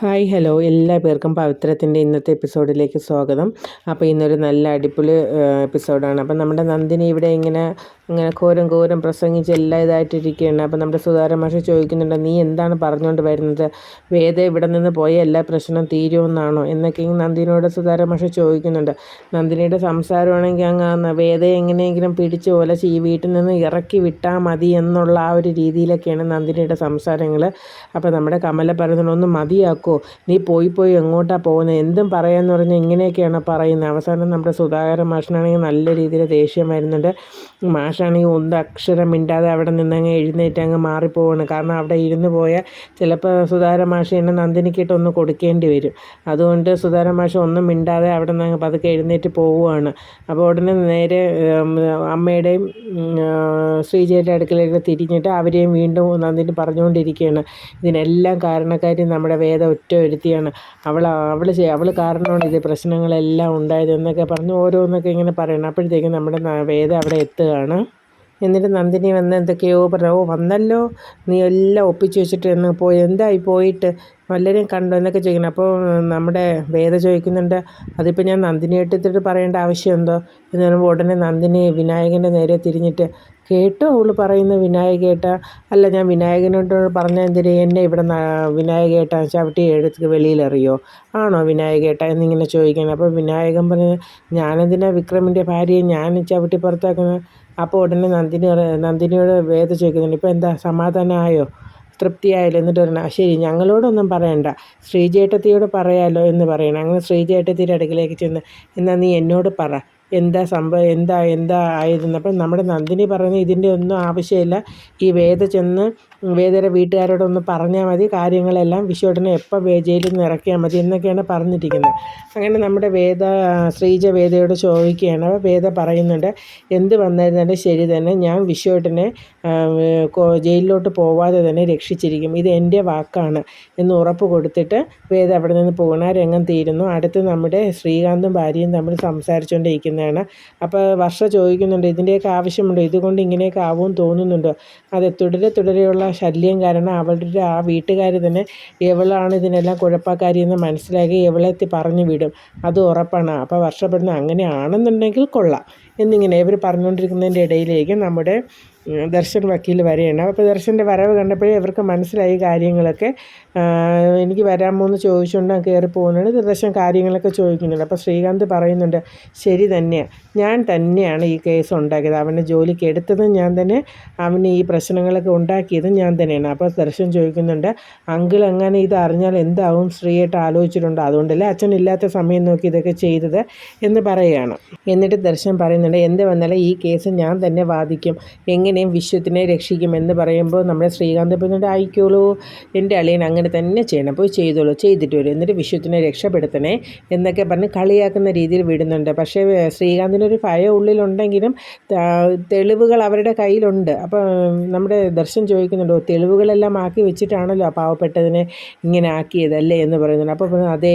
Hi hello എല്ലാ പേർക്കും പവിത്രത്തിൻ്റെ ഇന്നത്തെ എപ്പിസോഡിലേക്ക് സ്വാഗതം. അപ്പോൾ ഇന്നൊരു നല്ല അടിപൊളി എപ്പിസോഡാണ്. അപ്പം നമ്മുടെ നന്ദിനി ഇവിടെ ഇങ്ങനെ ഘോരം പ്രസംഗിച്ച് എല്ലാം ഇതായിട്ടിരിക്കുകയാണ്. അപ്പം നമ്മുടെ സുധാകര മാഷ് ചോദിക്കുന്നുണ്ട്, നീ എന്താണ് പറഞ്ഞുകൊണ്ട് വരുന്നത്? വേദ ഇവിടെ നിന്ന് പോയ എല്ലാ പ്രശ്നവും തീരുമെന്നാണോ എന്നൊക്കെ നന്ദിനിയോട് സുധാകര മാഷ് ചോദിക്കുന്നുണ്ട്. നന്ദിനിയുടെ സംസാരമാണെങ്കിൽ അങ്ങ് വേദയെ എങ്ങനെയെങ്കിലും പിടിച്ച് ഒലച്ച് ഈ വീട്ടിൽ നിന്ന് ഇറക്കി വിട്ടാൽ മതി എന്നുള്ള ആ ഒരു രീതിയിലൊക്കെയാണ് നന്ദിനിയുടെ സംസാരങ്ങൾ. അപ്പോൾ നമ്മുടെ കമല പറയുന്നുണ്ട്, ഒന്ന് മതിയാക്കും, നീ പോയി എങ്ങോട്ടാണ് പോകുന്നത്, എന്തും പറയാമെന്ന് പറഞ്ഞാൽ ഇങ്ങനെയൊക്കെയാണ് പറയുന്നത്. അവസാനം നമ്മുടെ സുധാകരൻ മാഷിനാണെങ്കിൽ നല്ല രീതിയിൽ ദേഷ്യം വരുന്നുണ്ട്. മാഷാണെങ്കിൽ ഒന്നും അക്ഷരം മിണ്ടാതെ അവിടെ നിന്നങ്ങ് എഴുന്നേറ്റ് അങ്ങ് മാറിപ്പോവാണ്. കാരണം അവിടെ ഇരുന്ന് പോയാൽ ചിലപ്പോൾ സുധാകരൻ മാഷ് എന്നെ നന്ദിനിക്കിട്ട് ഒന്ന് കൊടുക്കേണ്ടി വരും. അതുകൊണ്ട് സുധാകരൻ മാഷ് ഒന്നും മിണ്ടാതെ അവിടെ നിന്ന് അങ്ങ് പതുക്കെ എഴുന്നേറ്റ് പോവുകയാണ്. അപ്പോൾ ഉടനെ നേരെ അമ്മയുടെയും ശ്രീജയുടെ അടുക്കലേക്ക് തിരിഞ്ഞിട്ട് അവരെയും വീണ്ടും നന്ദിനി പറഞ്ഞുകൊണ്ടിരിക്കുകയാണ്. ഇതിനെല്ലാം കാരണക്കാരി നമ്മുടെ വേദ ഒറ്റ ഒരുത്തിയാണ്. അവൾ കാരണമാണ് ഇത് പ്രശ്നങ്ങളെല്ലാം ഉണ്ടായത് എന്നൊക്കെ പറഞ്ഞ് ഓരോന്നൊക്കെ ഇങ്ങനെ പറയണം. അപ്പോഴത്തേക്കും നമ്മുടെ വേദ അവിടെ എത്തുകയാണ്. എന്നിട്ട് നന്ദിനി വന്ന് എന്തൊക്കെയോ പറഞ്ഞു, ഓ വന്നല്ലോ, നീ എല്ലാം ഒപ്പിച്ച് വെച്ചിട്ട് എന്ന് പോയി, എന്തായി പോയിട്ട് വല്ലവരെയും കണ്ടോ എന്നൊക്കെ ചോദിക്കണം. അപ്പോൾ നമ്മുടെ വേദ ചോദിക്കുന്നുണ്ട്, അതിപ്പോൾ ഞാൻ നന്ദിനിയായിട്ട് പറയേണ്ട ആവശ്യം എന്തോ എന്ന് പറയുമ്പോൾ ഉടനെ നന്ദിനി വിനായകൻ്റെ നേരെ തിരിഞ്ഞിട്ട്, കേട്ടോ അവൾ പറയുന്ന വിനായകേട്ട, അല്ല ഞാൻ വിനായകനോട് പറഞ്ഞ എന്തിന് എന്നെ ഇവിടെ വിനായകേട്ട ചവിട്ടി എടുത്ത് വെളിയിലെറിയോ, ആണോ വിനായകേട്ട എന്നിങ്ങനെ ചോദിക്കണം. അപ്പോൾ വിനായകൻ പറഞ്ഞു, ഞാനെന്തിനാ വിക്രമിൻ്റെ ഭാര്യയെ ഞാൻ ചവിട്ടി പുറത്താക്കുന്നത്? അപ്പോൾ ഉടനെ നന്ദിനിയോട് വേദ ചോദിക്കുന്നുണ്ട്, ഇപ്പോൾ എന്താ സമാധാനമായോ, തൃപ്തിയായല്ലോ? എന്നിട്ട് പറയണം, ശരി ഞങ്ങളോടൊന്നും പറയണ്ട, ശ്രീജേട്ടത്തിയോട് പറയാമല്ലോ എന്ന് പറയണം. അങ്ങനെ ശ്രീജേട്ടത്തിയുടെ അടുക്കിലേക്ക് ചെന്ന്, എന്നാൽ നീ എന്നോട് പറ, എന്താ സംഭവം, എന്താ ആയിരുന്നു? അപ്പം നമ്മുടെ നന്ദിനി പറയുന്നത്, ഇതിൻ്റെ ഒന്നും ആവശ്യമില്ല, ഈ വേദ ചെന്ന് വേദയുടെ വീട്ടുകാരോടൊന്ന് പറഞ്ഞാൽ മതി, കാര്യങ്ങളെല്ലാം വിശ്വട്ടനെ എപ്പോൾ ജയിലിൽ നിന്ന് ഇറക്കിയാൽ മതി എന്നൊക്കെയാണ് പറഞ്ഞിരിക്കുന്നത്. അങ്ങനെ നമ്മുടെ ശ്രീജ വേദയോട് ചോദിക്കുകയാണ്. അപ്പോൾ വേദ പറയുന്നുണ്ട്, എന്ത് വന്നിരുന്നാലും ശരി തന്നെ, ഞാൻ വിശ്വട്ടനെ ജയിലിലോട്ട് പോവാതെ തന്നെ രക്ഷിച്ചിരിക്കും, ഇത് എൻ്റെ വാക്കാണ് എന്ന് ഉറപ്പ് കൊടുത്തിട്ട് വേദ അവിടെ നിന്ന് പോകണ രംഗം തീരുന്നു. അടുത്ത് നമ്മുടെ ശ്രീകാന്തും ഭാര്യയും തമ്മിൽ സംസാരിച്ചുകൊണ്ടിരിക്കുന്നതാണ്. അപ്പോൾ വർഷ ചോദിക്കുന്നുണ്ട്, ഇതിൻ്റെയൊക്കെ ആവശ്യമുണ്ടോ, ഇതുകൊണ്ട് ഇങ്ങനെയൊക്കെ ആവുമെന്ന് തോന്നുന്നുണ്ടോ? അതെ, തുടരെയുള്ള ശല്യം കാരണം അവളുടെ ആ വീട്ടുകാർ തന്നെ എവളാണ് ഇതിനെല്ലാം കുഴപ്പക്കാരി എന്ന് മനസ്സിലാക്കി എവളെ പറഞ്ഞു വിടും, അത് ഉറപ്പാണ്. അപ്പോൾ വർഷപ്പെടുന്ന അങ്ങനെയാണെന്നുണ്ടെങ്കിൽ കൊള്ളാം എന്നിങ്ങനെ ഇവർ പറഞ്ഞുകൊണ്ടിരിക്കുന്നതിൻ്റെ ഇടയിലേക്ക് നമ്മുടെ ദർശൻ വക്കീൽ വരെയാണ്. അപ്പോൾ ദർശൻ്റെ വരവ് കണ്ടപ്പോഴേ ഇവർക്ക് മനസ്സിലായി കാര്യങ്ങളൊക്കെ. എനിക്ക് വരാമോ എന്ന് ചോദിച്ചുകൊണ്ട് കയറി പോകുന്നുണ്ട്. ദർശൻ കാര്യങ്ങളൊക്കെ ചോദിക്കുന്നുണ്ട്. അപ്പോൾ ശ്രീകാന്ത് പറയുന്നുണ്ട്, ശരി തന്നെയാണ്, ഞാൻ തന്നെയാണ് ഈ കേസ് ഉണ്ടാക്കിയത്, അവനെ ജോലിക്ക് എടുത്തതും ഞാൻ തന്നെ, അവന് ഈ പ്രശ്നങ്ങളൊക്കെ ഉണ്ടാക്കിയതും ഞാൻ തന്നെയാണ്. അപ്പോൾ ദർശൻ ചോദിക്കുന്നുണ്ട്, അങ്കിൾ എങ്ങനെ ഇത് അറിഞ്ഞാൽ എന്താവും, സ്ത്രീയായിട്ട് ആലോചിച്ചിട്ടുണ്ടോ, അതുകൊണ്ടല്ലേ അച്ഛൻ ഇല്ലാത്ത സമയം നോക്കി ഇതൊക്കെ ചെയ്തത് എന്ന് പറയുകയാണ്. എന്നിട്ട് ദർശൻ പറയുന്നുണ്ട്, എന്ത് വന്നാലും ഈ കേസ് ഞാൻ തന്നെ വാദിക്കും, എങ്ങനെയും വിശ്വത്തിനെ രക്ഷിക്കുമെന്ന് പറയുമ്പോൾ നമ്മുടെ ശ്രീകാന്ത് പറഞ്ഞിട്ട്, ആയിക്കോളൂ എൻ്റെ അളിയൻ അങ്ങനെ തന്നെ ചെയ്യണം, പോയി ചെയ്തോളൂ, ചെയ്തിട്ട് വരും, എന്നിട്ട് വിശ്വത്തിനെ രക്ഷപ്പെടുത്തണേ എന്നൊക്കെ പറഞ്ഞ് കളിയാക്കുന്ന രീതിയിൽ വിടുന്നുണ്ട്. പക്ഷേ ശ്രീകാന്തിനൊരു ഭയം ഉള്ളിലുണ്ടെങ്കിലും തെളിവുകൾ അവരുടെ കയ്യിലുണ്ട്. അപ്പോൾ നമ്മുടെ ദർശൻ ചോദിക്കുന്നുണ്ടോ, തെളിവുകളെല്ലാം ആക്കി വെച്ചിട്ടാണല്ലോ ആ പാവപ്പെട്ടതിനെ ഇങ്ങനെ ആക്കിയതല്ലേ എന്ന് പറയുന്നുണ്ട്. അപ്പോൾ അതേ,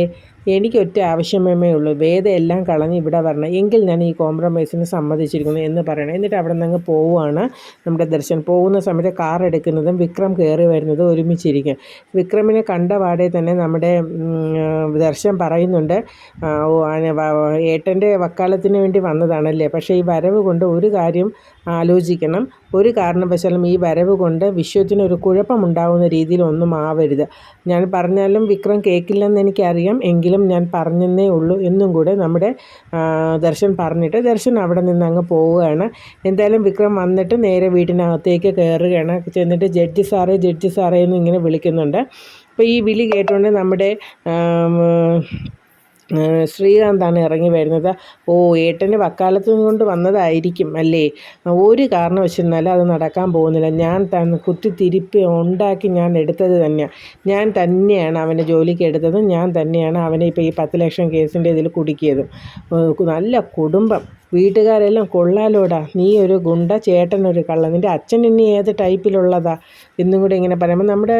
എനിക്കൊറ്റ ആവശ്യമേ ഉള്ളൂ, വേദ എല്ലാം കളഞ്ഞ് ഇവിടെ വരണം, എങ്കിൽ ഞാൻ ഈ കോംപ്രമൈസിന് സമ്മതിച്ചിരിക്കുന്നു എന്ന് പറയണം. എന്നിട്ട് അവിടെ നിന്ന് അങ്ങ് പോവുകയാണ്. നമ്മുടെ ദർശൻ പോകുന്ന സമയത്ത് കാർ എടുക്കുന്നതും വിക്രം കയറി വരുന്നതും ഒരുമിച്ചിരിക്കും. വിക്രമിനെ കണ്ട പാടെ തന്നെ നമ്മുടെ ദർശൻ പറയുന്നുണ്ട്, ഏട്ടൻ്റെ വക്കാലത്തിന് വേണ്ടി വന്നതാണല്ലേ, പക്ഷേ ഈ വരവ് കൊണ്ട് ഒരു കാര്യം ആലോചിക്കണം, ഒരു കാരണവശാലും ഈ വരവ് കൊണ്ട് വിശ്വത്തിനൊരു കുഴപ്പമുണ്ടാകുന്ന രീതിയിൽ ഒന്നും ആവരുത്. ഞാൻ പറഞ്ഞാലും വിക്രം കേൾക്കില്ലെന്ന് എനിക്കറിയാം, എങ്കിലും ഞാൻ പറഞ്ഞെന്നേ ഉള്ളൂ എന്നും കൂടെ നമ്മുടെ ദർശൻ പറഞ്ഞിട്ട് ദർശൻ അവിടെ നിന്ന് അങ്ങ് പോവുകയാണ്. എന്തായാലും വിക്രം വന്നിട്ട് നേരെ വീട്ടിനകത്തേക്ക് കയറുകയാണ്. ചെന്നിട്ട് ജഡ്ജി സാറേ എന്ന് ഇങ്ങനെ വിളിക്കുന്നുണ്ട്. അപ്പോൾ ഈ വിളി കേട്ടുകൊണ്ട് നമ്മുടെ ശ്രീകാന്താണ് ഇറങ്ങി വരുന്നത്. ഓ, ഏട്ടന് വക്കാലത്ത് കൊണ്ട് വന്നതായിരിക്കും അല്ലേ, ഒരു കാരണവശാലും അത് നടക്കാൻ പോകുന്നില്ല, ഞാൻ കുത്തിത്തിരിപ്പി ഉണ്ടാക്കി ഞാൻ എടുത്തത് തന്നെയാണ്, ഞാൻ തന്നെയാണ് അവനെ ജോലിക്ക് എടുത്തതും, ഞാൻ തന്നെയാണ് അവനെ ഇപ്പോൾ ഈ 10 ലക്ഷം കേസിൻ്റെ ഇതിൽ കുടുക്കിയതും. നല്ല കുടുംബം, വീട്ടുകാരെല്ലാം കൊള്ളാലോടാ, നീ ഒരു ഗുണ്ട, ചേട്ടനൊരു കള്ള, നിൻ്റെ അച്ഛൻ ഇനി ഏത് ടൈപ്പിലുള്ളതാ എന്നും കൂടെ ഇങ്ങനെ പറയുമ്പോൾ നമ്മുടെ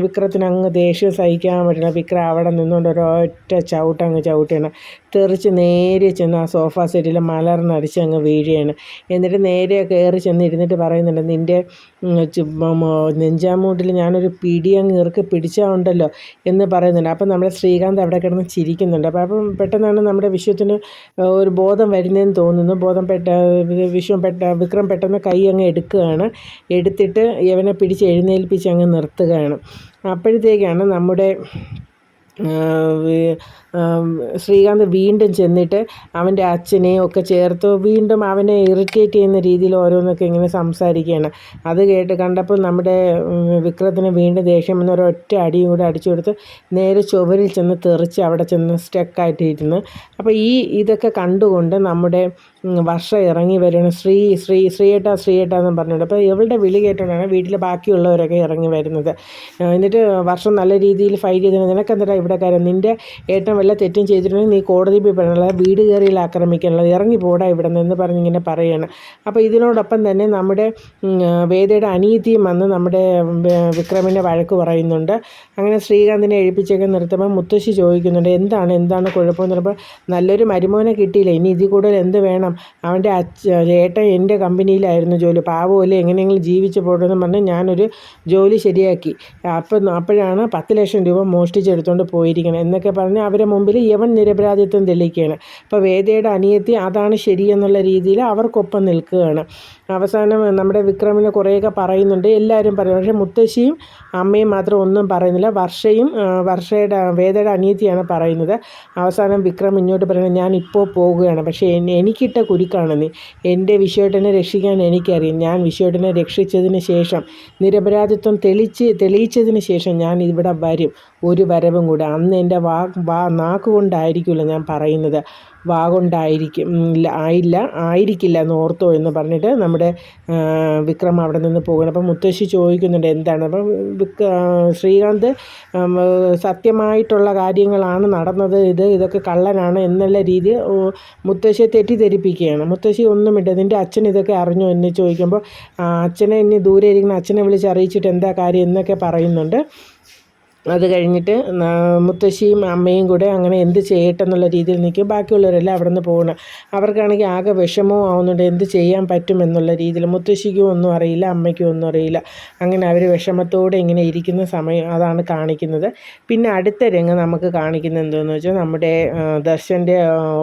വിക്രത്തിന് അങ്ങ് ദേഷ്യം സഹിക്കാൻ പറ്റില്ല. വിക്രം അവിടെ നിന്നുകൊണ്ട് ഒരൊറ്റ ചവിട്ടങ്ങ് ചവിട്ടിയാണ്. തെറിച്ച് നേരെ ചെന്ന് ആ സോഫ സെറ്റിൽ മലർന്നടിച്ച് അങ്ങ് വീഴുകയാണ്. എന്നിട്ട് നേരെ കയറി ചെന്ന് ഇരുന്നിട്ട് പറയുന്നുണ്ട്, നിൻ്റെ നെഞ്ചാമൂട്ടിൽ ഞാനൊരു പിടിയങ്ങ് ഇറുക്കി പിടിച്ചാൽ ഉണ്ടല്ലോ എന്ന് പറയുന്നുണ്ട്. അപ്പം നമ്മുടെ ശ്രീകാന്ത് അവിടെ കിടന്ന് ചിരിക്കുന്നുണ്ട്. അപ്പം പെട്ടെന്നാണ് നമ്മുടെ വിശ്വത്തിന് ഒരു ബോധം വരുന്നതെന്ന് തോന്നുന്നു. വിക്രം പെട്ടെന്ന് കൈ അങ്ങ് എടുത്തിട്ട് ഇവനെ പിടിച്ച് എഴുന്നേൽപ്പിച്ച് അങ്ങ് നിർത്തുകയാണ്. അപ്പോഴത്തേക്കാണ് നമ്മുടെ ശ്രീകാന്ത് വീണ്ടും ചെന്നിട്ട് അവൻ്റെ അച്ഛനെയും ഒക്കെ ചേർത്ത് വീണ്ടും അവനെ ഇറിറ്റേറ്റ് ചെയ്യുന്ന രീതിയിൽ ഓരോന്നൊക്കെ ഇങ്ങനെ സംസാരിക്കുകയാണ്. അത് കണ്ടപ്പോൾ നമ്മുടെ വിക്രത്തിന് വീണ്ടും ദേഷ്യം വന്ന് ഒരൊറ്റ അടിയും കൂടെ അടിച്ചു കൊടുത്ത് നേരെ ചുവരിൽ ചെന്ന് തെറിച്ച് അവിടെ ചെന്ന് സ്റ്റക്കായിട്ടിരുന്നു. അപ്പോൾ ഇതൊക്കെ കണ്ടുകൊണ്ട് നമ്മുടെ വർഷ ഇറങ്ങി വരണം. ശ്രീയേട്ടാ എന്ന് പറഞ്ഞുകൊണ്ട്. അപ്പോൾ ഇവളുടെ വിളി കേട്ടോണ്ടാണ് വീട്ടിൽ ബാക്കിയുള്ളവരൊക്കെ ഇറങ്ങി വരുന്നത്. എന്നിട്ട് വർഷം നല്ല രീതിയിൽ ഫൈറ്റ് ചെയ്തിട്ട്, നിനക്കെന്താ ഇവിടെ കാര്യം, നിൻ്റെ ഏട്ടൻ വല്ല തെറ്റും ചെയ്തിട്ടുണ്ടെങ്കിൽ നീ കോടതി പോയി പറയണത്, വീട് കയറിയിൽ ആക്രമിക്കാനുള്ളത്, ഇറങ്ങി പോടാ ഇവിടെ നിന്ന് പറഞ്ഞിങ്ങനെ പറയുകയാണ്. അപ്പോൾ ഇതിനോടൊപ്പം തന്നെ നമ്മുടെ വേദയുടെ അനിയത്തിയും വന്ന് നമ്മുടെ വിക്രമിനെ വഴക്ക് പറയുന്നുണ്ട്. അങ്ങനെ ശ്രീകാന്തിനെ എഴുപ്പിച്ചൊക്കെ നിർത്തുമ്പോൾ മുത്തശ്ശി ചോദിക്കുന്നുണ്ട്, എന്താണ് കുഴപ്പമെന്ന് പറയുമ്പോൾ, നല്ലൊരു മരുമോനെ കിട്ടിയില്ല, ഇനി ഇതിൽ കൂടുതൽ എന്ത് വേണം, അവൻ്റെ ഏട്ടൻ എൻ്റെ കമ്പനിയിലായിരുന്നു ജോലി, പാവമല്ലേ എങ്ങനെയെങ്കിലും ജീവിച്ച് പോകണമെന്ന് പറഞ്ഞ് ഞാനൊരു ജോലി ശരിയാക്കി, അപ്പോഴാണ് 10 ലക്ഷം രൂപ മോഷ്ടിച്ചെടുത്തുകൊണ്ട് പോയിരിക്കണം എന്നൊക്കെ പറഞ്ഞ് അവരെ മുമ്പിൽ യവൻ നിരപരാധിത്വം തെളിയിക്കുകയാണ്. അപ്പോൾ വേദയുടെ അനിയത്തി അതാണ് ശരിയെന്നുള്ള രീതിയിൽ അവർക്കൊപ്പം നിൽക്കുകയാണ്. അവസാനം നമ്മുടെ വിക്രമിനെ കുറേയൊക്കെ പറയുന്നുണ്ട്, എല്ലാവരും പറയും. പക്ഷേ മുത്തശ്ശിയും അമ്മയും മാത്രം ഒന്നും പറയുന്നില്ല. വേദയുടെ അനിയത്തിയാണ് പറയുന്നത്. അവസാനം വിക്രം ഇങ്ങോട്ട് പറയുന്നത്, ഞാൻ ഇപ്പോൾ പോകുകയാണ്, പക്ഷേ എനിക്കിട്ട കുരുക്കാണ് നീ, എൻ്റെ വിശ്വേട്ടനെ രക്ഷിക്കാൻ എനിക്കറിയാം, ഞാൻ വിശ്വേട്ടനെ രക്ഷിച്ചതിന് ശേഷം നിരപരാധിത്വം തെളിയിച്ചതിന് ശേഷം ഞാൻ ഇവിടെ വരും, ഒരു വരവും കൂടെ. അന്ന് എൻ്റെ നാക്കുകൊണ്ടായിരിക്കില്ല ഞാൻ പറയുന്നത്, ആയിരിക്കില്ല എന്ന് ഓർത്തോ എന്ന് പറഞ്ഞിട്ട് നമ്മുടെ വിക്രം അവിടെ നിന്ന് പോകുന്നു. അപ്പം മുത്തശ്ശി ചോദിക്കുന്നുണ്ട് എന്താണ്. അപ്പം ശ്രീകാന്ത് സത്യമായിട്ടുള്ള കാര്യങ്ങളാണ് നടന്നത്, ഇതൊക്കെ കള്ളനാണ് എന്നുള്ള രീതിയിൽ മുത്തശ്ശിയെ തെറ്റിദ്ധരിപ്പിക്കുകയാണ്. മുത്തശ്ശി ഒന്നുമില്ല, നിൻ്റെ അച്ഛൻ ഇതൊക്കെ അറിഞ്ഞോ എന്ന് ചോദിക്കുമ്പോൾ, അച്ഛനെ ഇനി ദൂരെ ഇരിക്കുന്ന അച്ഛനെ വിളിച്ച് അറിയിച്ചിട്ട് എന്താ കാര്യം എന്നൊക്കെ പറയുന്നുണ്ട്. അത് കഴിഞ്ഞിട്ട് മുത്തശ്ശിയും അമ്മയും കൂടെ അങ്ങനെ എന്ത് ചെയ്യട്ടെ എന്നുള്ള രീതിയിൽ നിൽക്കും. ബാക്കിയുള്ളവരെല്ലാം അവിടെ നിന്ന് പോകണം. അവർക്കാണെങ്കിൽ ആകെ വിഷമവും ആവുന്നുണ്ട്, എന്ത് ചെയ്യാൻ പറ്റും എന്നുള്ള രീതിയിൽ. മുത്തശ്ശിക്കും ഒന്നും അറിയില്ല, അമ്മയ്ക്കും ഒന്നും അറിയില്ല. അങ്ങനെ അവർ വിഷമത്തോടെ ഇങ്ങനെ ഇരിക്കുന്ന സമയം അതാണ് കാണിക്കുന്നത്. പിന്നെ അടുത്ത രംഗം നമുക്ക് കാണിക്കുന്നത് എന്താണെന്ന് വെച്ചാൽ, നമ്മുടെ ദർശൻ്റെ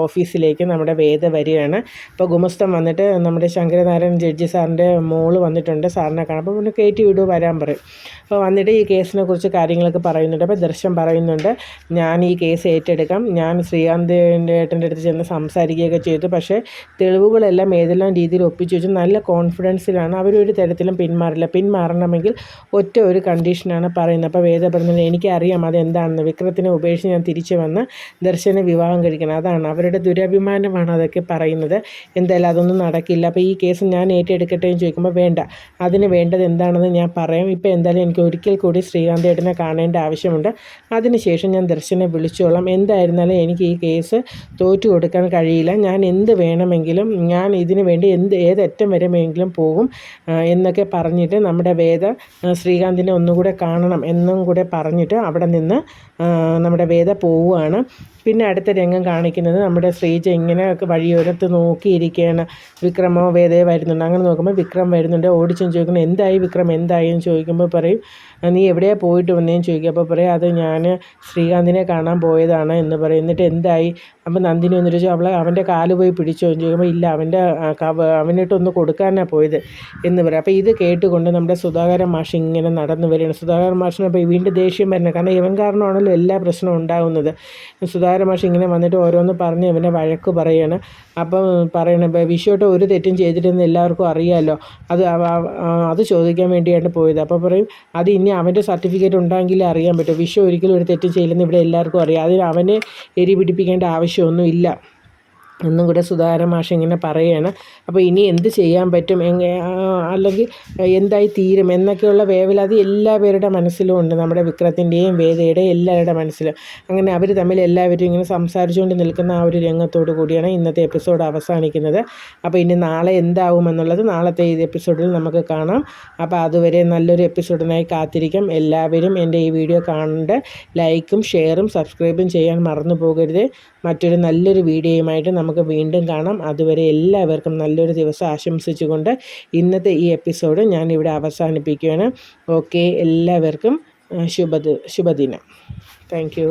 ഓഫീസിലേക്ക് നമ്മുടെ വേദ വരികയാണ്. അപ്പോൾ ഗുമസ്തൻ വന്നിട്ട് നമ്മുടെ ശങ്കരനാരായണൻ ജഡ്ജി സാറിൻ്റെ മോള് വന്നിട്ടുണ്ട്, സാറിനെ കാണാം. അപ്പോൾ പിന്നെ കയറ്റി വിടുക വരാൻ പറയും. അപ്പോൾ വന്നിട്ട് ഈ കേസിനെ കുറിച്ച് കാര്യങ്ങളൊക്കെ പറയുന്നുണ്ട്. അപ്പോൾ ദർശൻ പറയുന്നുണ്ട്, ഞാൻ ഈ കേസ് ഏറ്റെടുക്കാം, ഞാൻ ശ്രീകാന്തിൻ്റെ ഏട്ടൻ്റെ അടുത്ത് ചെന്ന് സംസാരിക്കുകയൊക്കെ ചെയ്തു, പക്ഷേ തെളിവുകളെല്ലാം ഏതെല്ലാം രീതിയിൽ ഒപ്പിച്ചു വെച്ചു, നല്ല കോൺഫിഡൻസിലാണ്, അവരൊരു തരത്തിലും പിന്മാറണമെങ്കിൽ ഒറ്റ ഒരു കണ്ടീഷനാണ് പറയുന്നത്. അപ്പോൾ വേദ പറഞ്ഞത്, എനിക്കറിയാം അതെന്താണെന്ന്, വിക്രത്തിനെ ഉപേക്ഷിച്ച് ഞാൻ തിരിച്ചു വന്ന് ദർശനെ വിവാഹം കഴിക്കണം, അതാണ് അവരുടെ ദുരഭിമാനമാണ് അതൊക്കെ പറയുന്നത്. എന്തായാലും അതൊന്നും നടക്കില്ല, അപ്പോൾ ഈ കേസ് ഞാൻ ഏറ്റെടുക്കട്ടെ എന്ന് ചോദിക്കുമ്പോൾ, വേണ്ട, അതിന് വേണ്ടത് എന്താണെന്ന് ഞാൻ പറയാം, ഇപ്പോൾ എന്തായാലും എനിക്ക് ഒരിക്കൽ കൂടി ശ്രീകാന്ത് ഏട്ടനെ കാണേണ്ട ആവശ്യമുണ്ട്, അതിനുശേഷം ഞാൻ ദർശനെ വിളിച്ചോളാം, എന്തായിരുന്നാലും എനിക്ക് ഈ കേസ് തോറ്റു കൊടുക്കാൻ കഴിയില്ല, ഞാൻ എന്ത് വേണമെങ്കിലും, ഞാൻ ഇതിനു വേണ്ടി ഏതറ്റം വരെ വേണമെങ്കിലും പോകും എന്നൊക്കെ പറഞ്ഞിട്ട് നമ്മുടെ വേദ ശ്രീകാന്തിനെ ഒന്നുകൂടെ കാണണം എന്നും കൂടെ പറഞ്ഞിട്ട് അവിടെ നിന്ന് നമ്മുടെ വേദ പോവുകയാണ്. പിന്നെ അടുത്ത രംഗം കാണിക്കുന്നത് നമ്മുടെ ശ്രീജ ഇങ്ങനെ വഴിയോരത്ത് നോക്കിയിരിക്കുകയാണ്. വിക്രമോ വേദയെ വരുന്നുണ്ട്. അങ്ങനെ നോക്കുമ്പോൾ വിക്രം വരുന്നുണ്ട്. ഓടിച്ചെന്ന് ചോദിക്കുന്നു, എന്തായി വിക്രം, എന്തായി എന്ന് ചോദിക്കുമ്പോൾ പറയും, നീ എവിടെയാണ് പോയിട്ട് വന്നതെന്ന് ചോദിക്കുക. അപ്പോൾ പറയും, അത് ഞാൻ ശ്രീകാന്തിനെ കാണാൻ പോയതാണ് എന്ന് പറയും. എന്നിട്ട് എന്തായി. അപ്പോൾ നന്ദിനി വന്നിട്ട് ചോദിച്ചു, അവൻ്റെ കാല് പോയി പിടിച്ചോ എന്ന് ചോദിക്കുമ്പോൾ, ഇല്ല, അവനിട്ടൊന്ന് കൊടുക്കാനാണ് പോയത് എന്ന് പറയും. അപ്പോൾ ഇത് കേട്ടുകൊണ്ട് നമ്മുടെ സുധാകരൻ മാഷ് ഇങ്ങനെ നടന്നു വരികയാണ്. സുധാകരൻ മാഷിന് അപ്പോൾ വീണ്ടും ദേഷ്യം വരുന്നത്, കാരണം ഇവൻ കാരണമാണല്ലോ എല്ലാ പ്രശ്നവും ഉണ്ടാകുന്നത്. സുധാകരൻ മാഷ് ഇങ്ങനെ വന്നിട്ട് ഓരോന്ന് പറഞ്ഞ് ഇവനെ വഴക്ക് പറയുകയാണ്. അപ്പം പറയണ, വിശ്വട്ട് ഒരു തെറ്റും ചെയ്തിട്ടെന്ന് എല്ലാവർക്കും അറിയാമല്ലോ, അത് ചോദിക്കാൻ വേണ്ടിയാണ് പോയത്. അപ്പോൾ പറയും, അത് ഇനി അവൻ്റെ സർട്ടിഫിക്കറ്റ് ഉണ്ടെങ്കിലേ അറിയാൻ പറ്റും, വിശ്വ ഒരിക്കലും ഒരു തെറ്റും ചെയ്യില്ലെന്ന് ഇവിടെ എല്ലാവർക്കും അറിയാം, അതിന് അവനെ എരി പിടിപ്പിക്കേണ്ട ആവശ്യമൊന്നും ഇല്ല ഒന്നും കൂടെ സുധാകരൻ മാഷ് ഇങ്ങനെ പറയുകയാണ്. അപ്പോൾ ഇനി എന്ത് ചെയ്യാൻ പറ്റും, അല്ലെങ്കിൽ എന്തായി തീരും എന്നൊക്കെയുള്ള വേവലാതി എല്ലാവരുടെ മനസ്സിലും ഉണ്ട്. നമ്മുടെ വിക്രത്തിൻ്റെയും വേദയുടെയും എല്ലാവരുടെ മനസ്സിലും. അങ്ങനെ അവർ തമ്മിൽ എല്ലാവരും ഇങ്ങനെ സംസാരിച്ചുകൊണ്ട് നിൽക്കുന്ന ആ ഒരു രംഗത്തോടു കൂടിയാണ് ഇന്നത്തെ എപ്പിസോഡ് അവസാനിക്കുന്നത്. അപ്പോൾ ഇനി നാളെ എന്താവുമെന്നുള്ളത് നാളത്തെ ഈ എപ്പിസോഡിൽ നമുക്ക് കാണാം. അപ്പോൾ അതുവരെ നല്ലൊരു എപ്പിസോഡിനായി കാത്തിരിക്കാം. എല്ലാവരും എൻ്റെ ഈ വീഡിയോ കാണേണ്ട ലൈക്കും ഷെയറും സബ്സ്ക്രൈബും ചെയ്യാൻ മറന്നു പോകരുത്. മറ്റൊരു നല്ലൊരു വീഡിയോയുമായിട്ട് നമുക്ക് വീണ്ടും കാണാം. അതുവരെ എല്ലാവർക്കും നല്ലൊരു ദിവസം ആശംസിച്ചുകൊണ്ട് ഇന്നത്തെ ഈ എപ്പിസോഡ് ഞാൻ ഇവിടെ അവസാനിപ്പിക്കുകയാണ്. ഓക്കെ, എല്ലാവർക്കും ശുഭദിനം. Thank you.